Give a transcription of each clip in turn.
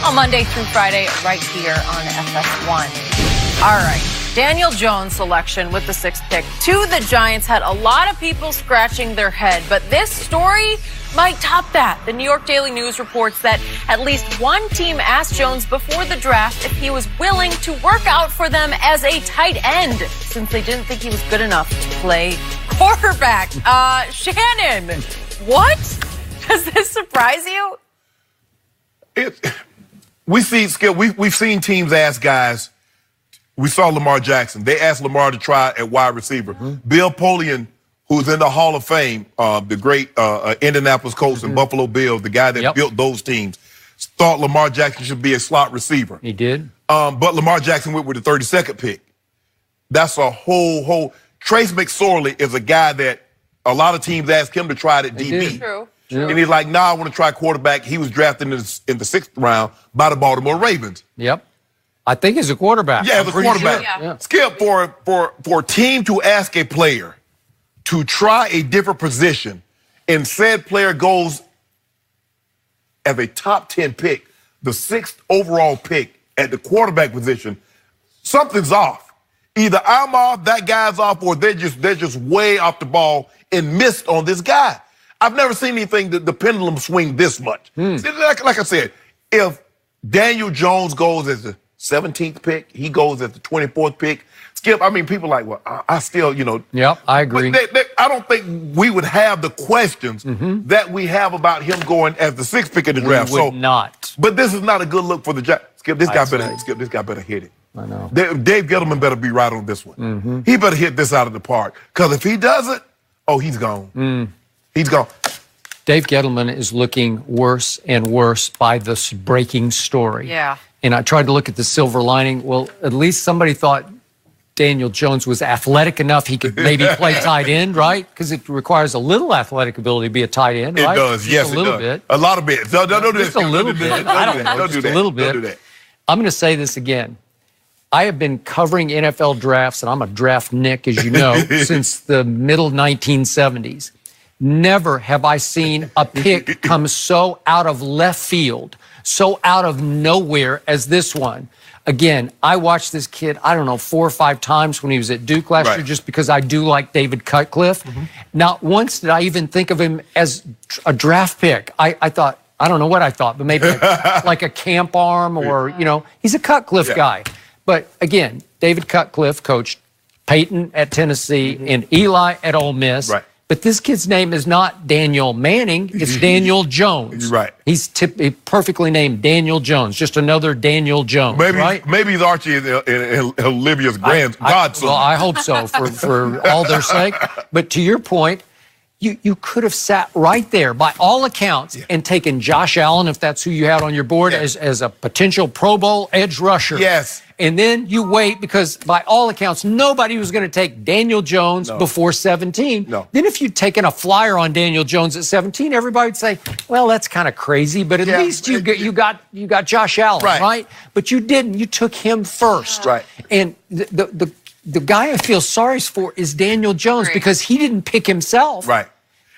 On Monday through Friday, right here on FS1. All right. Daniel Jones' selection with the 6th pick to the Giants had a lot of people scratching their head, but this story might top that. The New York Daily News reports that at least one team asked Jones before the draft if he was willing to work out for them as a tight end, since they didn't think he was good enough to play quarterback. Shannon, what? Does this surprise you? We've seen teams ask guys. We saw Lamar Jackson. They asked Lamar to try at wide receiver. Bill Polian, who's in the Hall of Fame, the great Indianapolis Colts and Buffalo Bills, the guy that built those teams, thought Lamar Jackson should be a slot receiver. He did. But Lamar Jackson went with the 32nd pick. That's a whole. Trace McSorley is a guy that a lot of teams asked him to try it at DB. True. Yeah. And he's like, I want to try quarterback. He was drafted in the 6th round by the Baltimore Ravens. Yep. I think he's a quarterback. Yeah, as a quarterback. Sure. Yeah. Skip, for a team to ask a player to try a different position and said player goes as a top 10 pick, the 6th overall pick at the quarterback position, something's off. Either I'm off, that guy's off, or they're just way off the ball and missed on this guy. I've never seen anything that the pendulum swing this much. Like I said, if Daniel Jones goes as the 17th pick, he goes as the 24th pick. Skip, I mean, people are like, well, I still, Yep, I agree. I don't think we would have the questions that we have about him going as the 6th pick in the draft. We would not. But this is not a good look for the Giants. Skip, this guy better hit it. I know. Dave Gettleman better be right on this one. He better hit this out of the park. Because if he doesn't, he's gone. He's gone. Dave Gettleman is looking worse and worse by this breaking story. Yeah. And I tried to look at the silver lining. Well, at least somebody thought Daniel Jones was athletic enough he could maybe play tight end, right? Because it requires a little athletic ability to be a tight end, right? It does, just yes, a little it does. bit. A lot of bits. Don't do this. Just a little bit. I don't know. Just a little bit. Don't do that. I'm going to say this again. I have been covering NFL drafts, and I'm a draft Nick, as you know, since the middle 1970s. Never have I seen a pick come so out of left field, so out of nowhere as this one. Again, I watched this kid, 4 or 5 times when he was at Duke last year, just because I do like David Cutcliffe. Not once did I even think of him as a draft pick. I thought, I don't know what I thought, but maybe like a camp arm or, he's a Cutcliffe guy. But again, David Cutcliffe coached Peyton at Tennessee and Eli at Ole Miss. Right. But this kid's name is not Daniel Manning. It's Daniel Jones. Right. He's perfectly named Daniel Jones. Just another Daniel Jones, right? Maybe he's Archie and Olivia's godson. Well, I hope so for all their sake. But to your point, you could have sat right there, by all accounts, and taken Josh Allen, if that's who you had on your board, as a potential Pro Bowl edge rusher. Yes. And then you wait because, by all accounts, nobody was going to take Daniel Jones before 17. No. Then if you'd taken a flyer on Daniel Jones at 17, everybody would say, well, that's kind of crazy, but at least you got Josh Allen, right? But you didn't. You took him first. Right. And the guy I feel sorry for is Daniel Jones because he didn't pick himself. Right.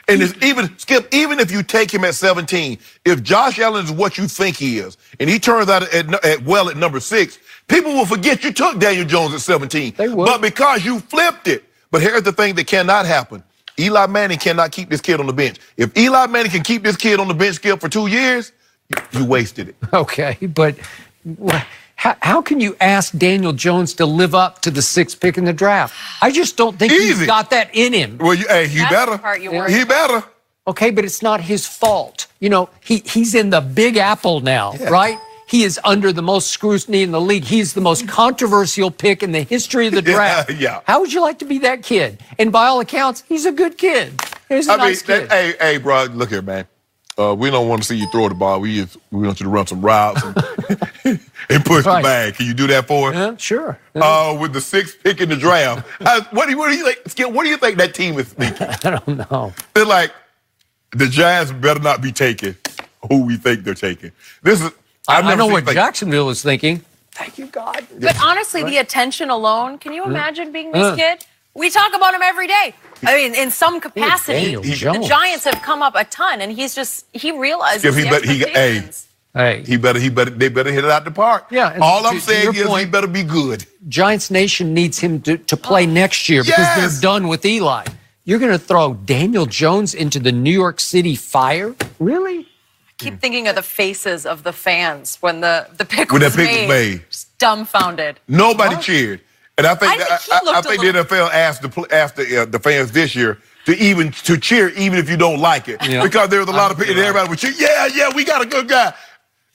And even if you take him at 17, if Josh Allen is what you think he is, and he turns out at number 6, people will forget you took Daniel Jones at 17. They will. But because you flipped it. But here's the thing that cannot happen. Eli Manning cannot keep this kid on the bench. If Eli Manning can keep this kid on the bench, Skip, for 2 years, you wasted it. Okay, but how can you ask Daniel Jones to live up to the 6th pick in the draft? I just don't think he's got that in him. Well, he better. The part you worry He better. Okay, but it's not his fault. He's in the Big Apple now, right? He is under the most scrutiny in the league. He's the most controversial pick in the history of the draft. Yeah. How would you like to be that kid? And by all accounts, he's a good kid. He's a nice kid. Hey, bro, look here, man. We don't want to see you throw the ball. We want you to run some routes and push the bag. Can you do that for us? Yeah, sure. With the 6th pick in the draft, what do you think? Skip, what do you think that team is thinking? I don't know. They're like, the Giants better not be taking who we think they're taking. I know what Jacksonville is thinking. Thank you, God. But honestly, the attention alone, can you imagine being this kid? We talk about him every day. I mean, in some capacity, the Giants have come up a ton, and he realizes the expectations. Hey. they better hit it out the park. Yeah, and All I'm to saying your is point, he better be good. Giants Nation needs him to play next year because they're done with Eli. You're going to throw Daniel Jones into the New York City fire? Really? Keep thinking of the faces of the fans when the pick When was that pick was made. Just dumbfounded. Nobody cheered. And I think I think he looked the NFL asked the fans this year to cheer even if you don't like it. Yeah. Because there was a lot of people and everybody would cheer, yeah, we got a good guy.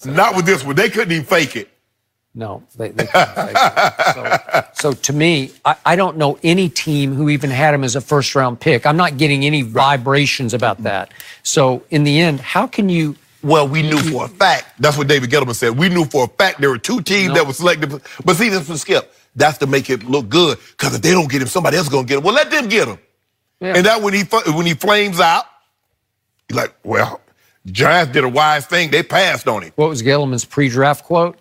Not with this one. They couldn't even fake it. No, they couldn't fake it. So to me, I don't know any team who even had him as a first-round pick. I'm not getting any vibrations about that. So in the end, how can you... Well, we knew for a fact. That's what David Gettleman said. We knew for a fact there were two teams that were selected. But see, this was Skip. That's to make it look good. Because if they don't get him, somebody else is going to get him. Well, let them get him. Yeah. And that when he flames out, he's like, well, Giants did a wise thing. They passed on him. What was Gettleman's pre-draft quote?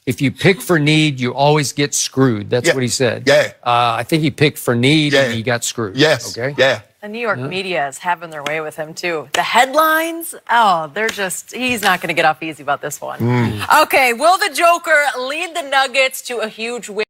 If you pick for need, you always get screwed. That's what he said. Yeah. I think he picked for need and he got screwed. Yes. Okay. Yeah. The New York media is having their way with him, too. The headlines, he's not going to get off easy about this one. Okay, will the Joker lead the Nuggets to a huge win?